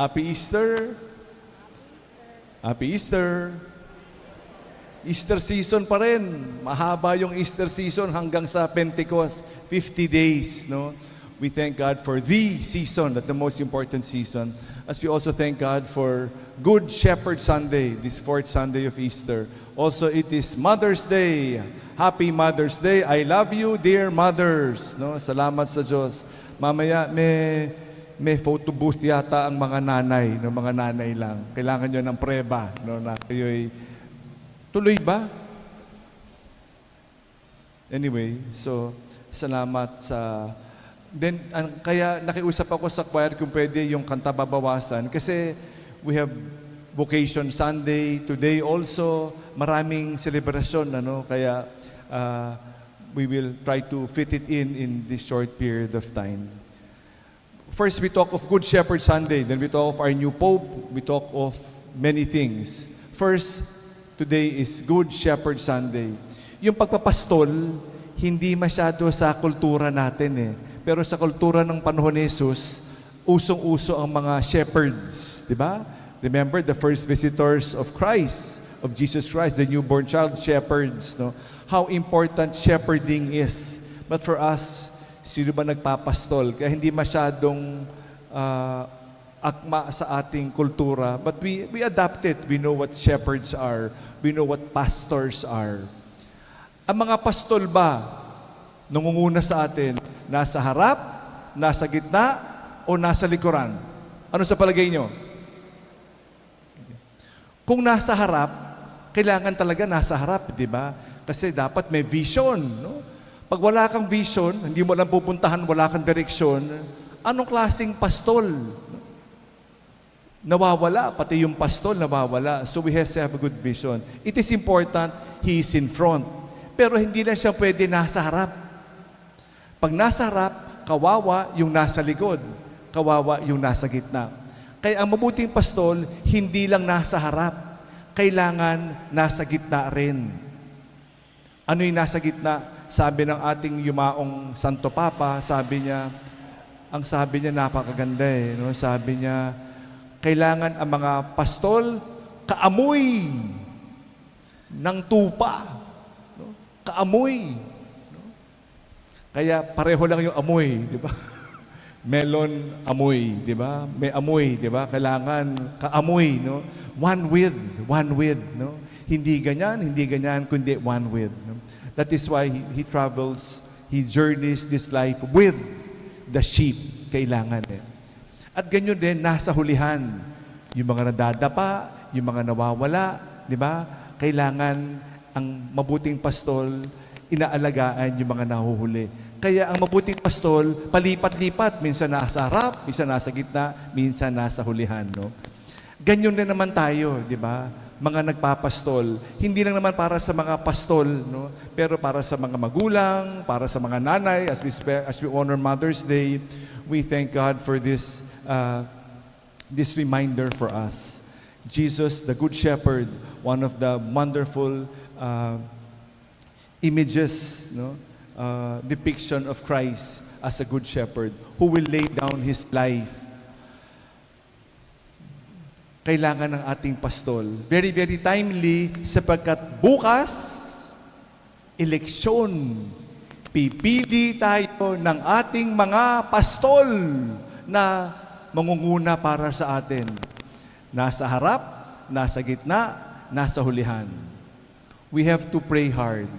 Happy Easter! Happy Easter! Easter season pa rin. Mahaba yung Easter season hanggang sa Pentecost. 50 days, no? We thank God for the season, that the most important season. As we also thank God for Good Shepherd Sunday, this fourth Sunday of Easter. Also, it is Mother's Day. Happy Mother's Day. I love you, dear mothers. No? Salamat sa Diyos. Mamaya, may photo booth yata ang mga nanay, no? Mga nanay lang. Kailangan nyo ng preba, no? Na kayo'y tuloy ba? Anyway, so, salamat sa... Then, kaya nakiusap ako sa choir kung pwede yung kanta babawasan kasi we have Vocation Sunday today also, maraming celebration, ano? Kaya we will try to fit it in this short period of time. First, we talk of Good Shepherd Sunday. Then we talk of our new Pope. We talk of many things. First, today is Good Shepherd Sunday. Yung pagpapastol, hindi masyado sa kultura natin eh. Pero sa kultura ng panahon ni Jesus, usong-uso ang mga shepherds, di ba? Remember the first visitors of Christ, of Jesus Christ, the newborn child, shepherds, no? How important shepherding is. But for us, sino ba nagpapastol? Kaya hindi masyadong akma sa ating kultura. But we adapt it. We know what shepherds are. We know what pastors are. Ang mga pastol ba, nangunguna sa atin, nasa harap, nasa gitna, o nasa likuran? Ano sa palagay nyo? Kung nasa harap, kailangan talaga nasa harap, di ba? Kasi dapat may vision, no? Pag wala kang vision, hindi mo lang pupuntahan, wala kang direksyon, anong klaseng pastol? Nawawala, pati yung pastol nawawala. So we have to have a good vision. It is important, he is in front. Pero hindi na siya pwede nasa harap. Pag nasa harap, kawawa yung nasa likod. Kawawa yung nasa gitna. Kaya ang mabuting pastol, hindi lang nasa harap. Kailangan nasa gitna rin. Ano yung nasa gitna? Sabi ng ating yumaong Santo Papa, sabi niya napakaganda eh. No? Sabi niya, kailangan ang mga pastol kaamoy ng tupa. No? Kaamoy. No? Kaya pareho lang yung amoy, di ba? Melon, amoy, di ba? May amoy, di ba? Kailangan kaamoy, no? One with, no? Hindi ganyan, kundi one with. No? That is why he travels, he journeys this life with the sheep. Kailangan eh. At ganyan din, nasa hulihan. Yung mga nadadapa, yung mga nawawala, di ba? Kailangan ang mabuting pastol, inaalagaan yung mga nahuhuli. Kaya ang mabuting pastol, palipat-lipat. Minsan nasa harap, minsan nasa gitna, minsan nasa hulihan. No? Ganyan din naman tayo, di ba? Mga nagpapastol. Hindi lang naman para sa mga pastol, no? Pero para sa mga magulang, para sa mga nanay, as we honor Mother's Day, we thank God for this reminder for us. Jesus, the Good Shepherd, one of the wonderful images, no? Depiction of Christ as a Good Shepherd who will lay down His life. Kailangan ng ating pastol. Very, very timely sapagkat bukas, eleksyon. Pipili tayo ng ating mga pastol na mangunguna para sa atin. Nasa harap, nasa gitna, nasa hulihan. We have to pray hard.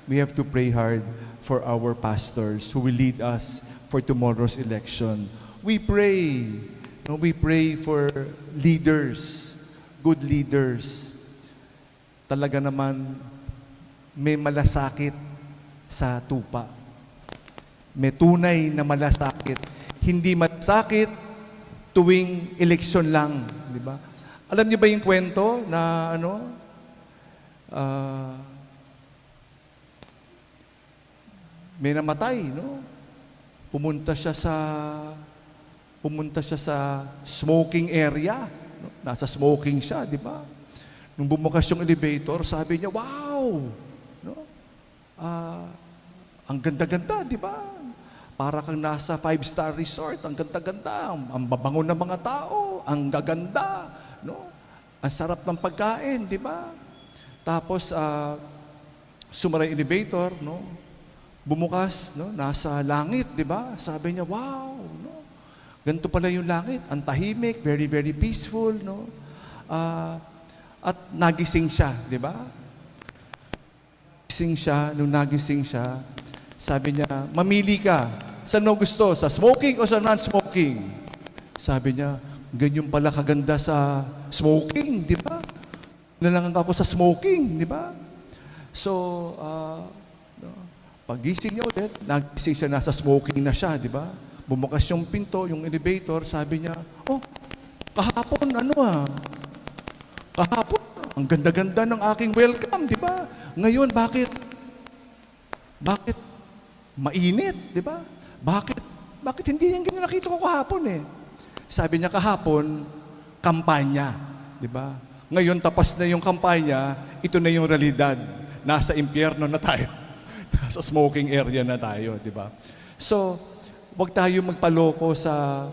We have to pray hard for our pastors who will lead us for tomorrow's election. We pray. No, we pray for leaders, good leaders. Talaga naman, may malasakit sa tupa. May tunay na malasakit. Hindi malasakit tuwing eleksyon lang. Di ba? Alam niyo ba yung kwento na may namatay, no? Pumunta siya sa smoking area. No? Nasa smoking siya, di ba? Nung bumukas yung elevator, sabi niya, wow! No? Ang ganda-ganda, di ba? Para kang nasa five-star resort, ang ganda-ganda, ang babango ng mga tao, ang gaganda, no? Ang sarap ng pagkain, di ba? Tapos, sumaray elevator, no? Bumukas, no? Nasa langit, di ba? Sabi niya, wow, no? Ganito pala yung langit, ang tahimik, very, very peaceful, no? At nagising siya, di ba? Nung nagising siya, sabi niya, mamili ka. Saan mo gusto? Sa smoking o sa non-smoking? Sabi niya, ganyan pala kaganda sa smoking, di ba? Nalangang ako sa smoking, di ba? So, pagising niya ulit, nagising siya, nasa smoking na siya, di ba? Bumukas yung pinto, yung elevator, sabi niya, oh, kahapon, kahapon, ang ganda-ganda ng aking welcome, di ba? Ngayon, bakit? Mainit, di ba? Bakit hindi yung nakita ko kahapon eh? Sabi niya kahapon, kampanya, di ba? Ngayon, tapos na yung kampanya, ito na yung realidad. Nasa impyerno na tayo. Nasa smoking area na tayo, di ba? So, wag tayo magpaloko sa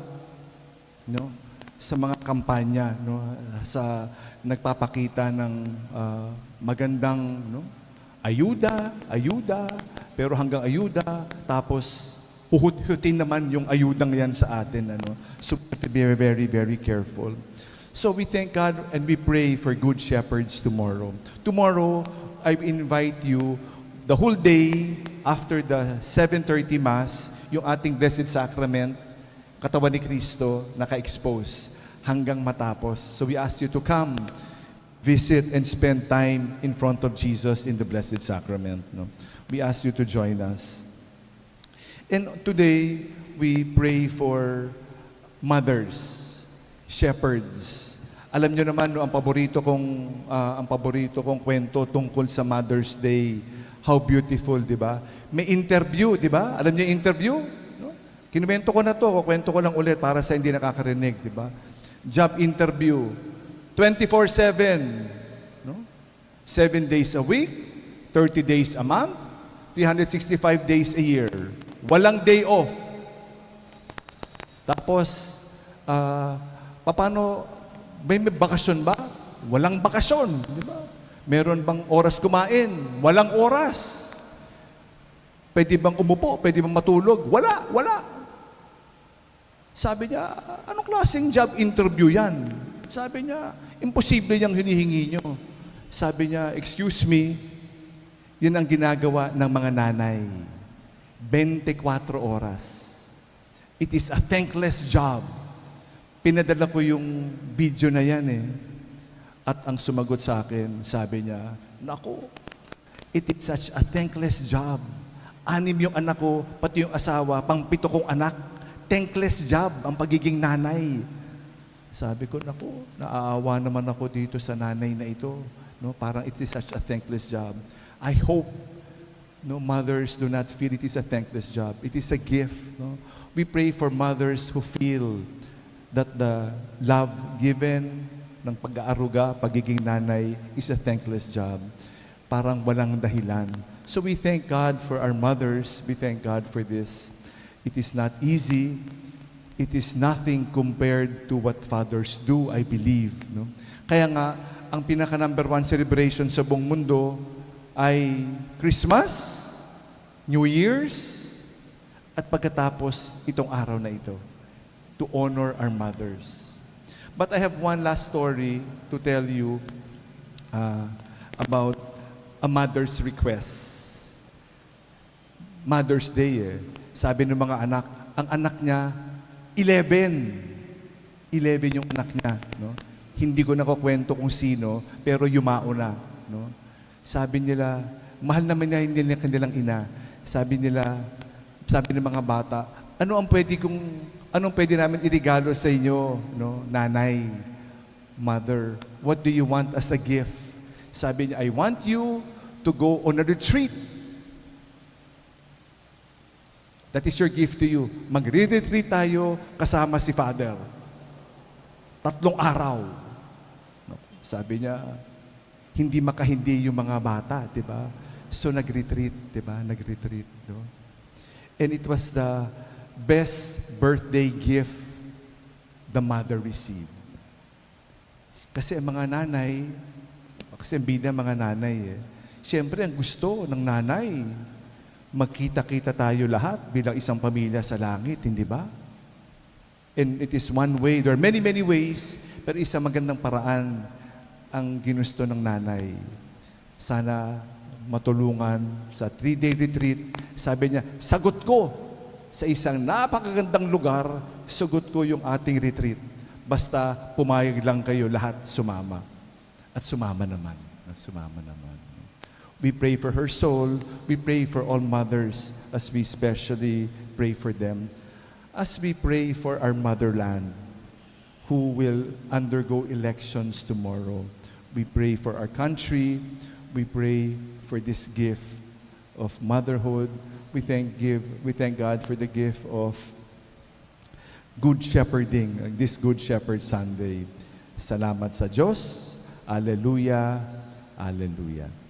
mga kampanya, no, sa nagpapakita ng magandang ayuda, pero hanggang ayuda, tapos huhutin naman yung ayudang yan sa atin. So, to be very, very careful. So, we thank God and we pray for good shepherds tomorrow. Tomorrow, I invite you, the whole day after the 7:30 Mass, yung ating Blessed Sacrament, katawan ni Cristo, naka-expose hanggang matapos. So we ask you to come, visit, and spend time in front of Jesus in the Blessed Sacrament. No? We ask you to join us. And today, we pray for mothers, shepherds. Alam nyo naman, no, ang paborito kong kwento tungkol sa Mother's Day. How beautiful, di ba? May interview, di ba? Alam niyo yung interview? No? Kinuwento ko na to, kukwento ko lang ulit para sa hindi nakakarinig, di ba? Job interview, 24/7, no? 7 days a week, 30 days a month, 365 days a year. Walang day off. Tapos, paano, may bakasyon ba? Walang bakasyon, di ba? Meron bang oras kumain? Walang oras. Pwede bang umupo? Pwede bang matulog? Wala. Sabi niya, anong klaseng job interview yan? Sabi niya, imposible niyang hinihingi niyo. Sabi niya, excuse me, yan ang ginagawa ng mga nanay. 24 oras. It is a thankless job. Pinadala ko yung video na yan eh. At ang sumagot sa akin, sabi niya, naku, it is such a thankless job. 6 yung anak ko, pati yung asawa, 7 kong anak. Thankless job ang pagiging nanay. Sabi ko, naku, naaawa naman ako dito sa nanay na ito. No, parang it is such a thankless job. I hope mothers do not feel it is a thankless job. It is a gift. No? We pray for mothers who feel that the love given ng pag-aaruga, pagiging nanay, is a thankless job. Parang walang dahilan. So we thank God for our mothers. We thank God for this. It is not easy. It is nothing compared to what fathers do, I believe. No? Kaya nga, ang pinaka-number 1 celebration sa buong mundo ay Christmas, New Year's, at pagkatapos itong araw na ito, to honor our mothers. But I have one last story to tell you about a mother's request. Mother's Day eh. Sabi ng mga anak, ang anak niya, 11 yung anak niya. No? Hindi ko nakukwento kung sino, pero yumao na. No? Sabi nila, mahal naman niya hindi nila kanilang ina. Sabi ng mga bata, anong pwede namin irigalo sa inyo, no? Nanay, mother, what do you want as a gift? Sabi niya, I want you to go on a retreat. That is your gift to you. Magre-retreat tayo kasama si Father. 3 araw. No? Sabi niya, hindi makahindi yung mga bata, di ba? So nag-retreat, di ba? Nag-retreat. No? And it was the best birthday gift the mother received. Kasi ang mga nanay, kasi ang bida mga nanay siyempre ang gusto ng nanay, magkita-kita tayo lahat bilang isang pamilya sa langit, hindi ba? And it is one way, there are many, many ways, pero isang magandang paraan ang ginusto ng nanay. Sana matulungan sa 3-day retreat. Sabi niya, sagot ko sa isang napakagandang lugar, sagot ko yung ating retreat. Basta pumayag lang kayo lahat sumama. At sumama naman. At sumama naman. We pray for her soul. We pray for all mothers as we especially pray for them. As we pray for our motherland who will undergo elections tomorrow. We pray for our country. We pray for this gift of motherhood. We thank God for the gift of good shepherding, this Good Shepherd Sunday. Salamat sa Diyos. Alleluia. Alleluia.